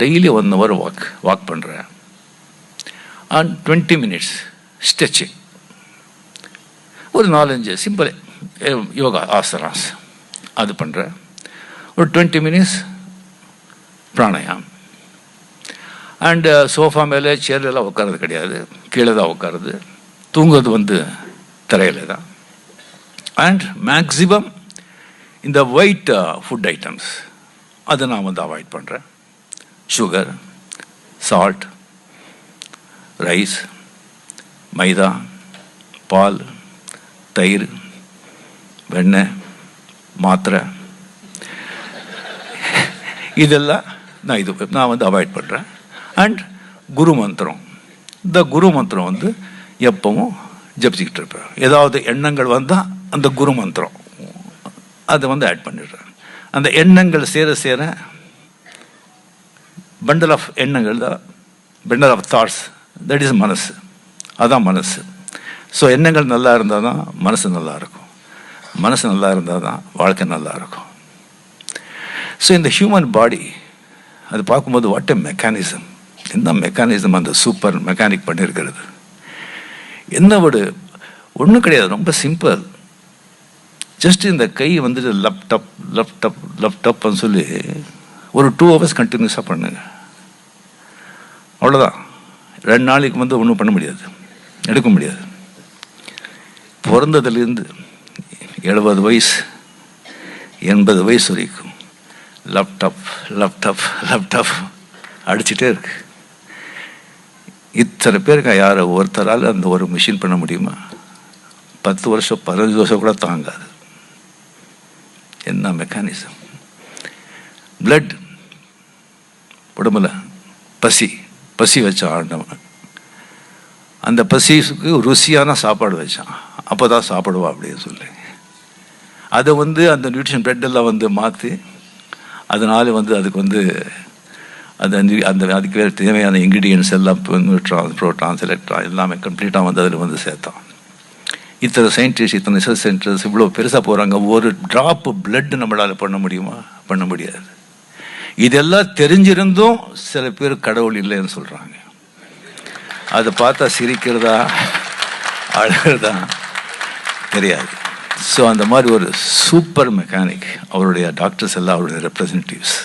Daily 1 hour walk பண்ணுறேன். And 20 minutes stretching. ஒரு 4-5 simple yoga asanas அது பண்ணுறேன். ஒரு 20 minutes பிராணாயாம். அண்டு சோஃபா மேலே சேர்லாம் உட்காரது கிடையாது, கீழே தான் உட்காருது. தூங்குறது தரையில் தான். அண்ட் மேக்ஸிமம் இந்த ஒயிட் ஃபுட் ஐட்டம்ஸ் அதை நான் அவாய்ட் பண்ணுறேன். சுகர், சால்ட், ரைஸ், மைதா, பால், தயிர், வெண்ணெய், மாத்திரை, இதெல்லாம் நான் அவாய்ட் பண்ணுறேன். அண்ட் குரு மந்திரம், இந்த குரு மந்திரம் எப்பவும் ஜபிச்சுக்கிட்டு இருப்பேன். ஏதாவது எண்ணங்கள் வந்தால் அந்த குரு மந்திரம் அதை ஆட் பண்ணிடுறேன். அந்த எண்ணங்கள் சேர பண்டல் ஆஃப் எண்ணங்கள் தான், bundle of thoughts, that is மனசு. அதான் மனசு. ஸோ எண்ணங்கள் நல்லா இருந்தால் தான் மனசு நல்லா இருக்கும், மனசு நல்லா இருந்தால் தான் வாழ்க்கை நல்லா இருக்கும். ஸோ இந்த ஹியூமன் பாடி அது பார்க்கும்போது வாட் எ மெக்கானிசம், என்ன மெக்கானிசம் அந்த சூப்பர் மெக்கானிக் பண்ணியிருக்கிறது. என்ன ஒன்றும் கிடையாது, ரொம்ப சிம்பிள். ஜஸ்ட் இந்த கை லப்டப்னு சொல்லி ஒரு 2 hours கண்டினியூஸாக பண்ணுங்க. அவ்வளோதான். 2 நாளைக்கு ஒன்றும் பண்ண முடியாது, எடுக்க முடியாது. பிறந்ததுலேருந்து 70 வயசு 80 வயசு வரைக்கும் லேப்டாப் அடிச்சுட்டே இருக்கு. இத்தனை பேருக்கு யார் ஒருத்தரால் அந்த ஒரு மிஷின் பண்ண முடியுமா? 10 வருஷம் 15 வருஷம் கூட தாங்காது. என்ன மெக்கானிசம். பிளட் உடம்புல பசி வச்சான் ஆண்டவன். அந்த பசிக்கு ருசியான சாப்பாடு வச்சான், அப்போ தான் சாப்பிடுவா அப்படின்னு சொல்லி அதை அந்த நியூட்ரிஷன் பிளட்டெல்லாம் மாற்றி அதனால அதுக்கு அதுக்கு வேறு தேவையான இன்க்ரீடியன்ஸ் எல்லாம் ப்ரோட்டான்ஸ், எலக்ட்ரான் எல்லாமே கம்ப்ளீட்டாக அதில் சேர்த்தான். இத்தனை சயின்டிஸ்ட், இத்தனை ரிசர்ச் சென்டர்ஸ் இவ்வளோ பெருசாக போகிறாங்க. ஒரு ட்ராப்பு பிளட் நம்மளால் பண்ண முடியுமா? பண்ண முடியாது. இதெல்லாம் தெரிஞ்சிருந்தும் சில பேர் கடவுள் இல்லைன்னு சொல்கிறாங்க. அதை பார்த்தா சிரிக்கிறதா அழகிறதா தெரியாது. ஸோ அந்த மாதிரி ஒரு சூப்பர் மெக்கானிக் அவருடைய டாக்டர்ஸ் எல்லாம் அவருடைய ரெப்ரசன்டேட்டிவ்ஸ்.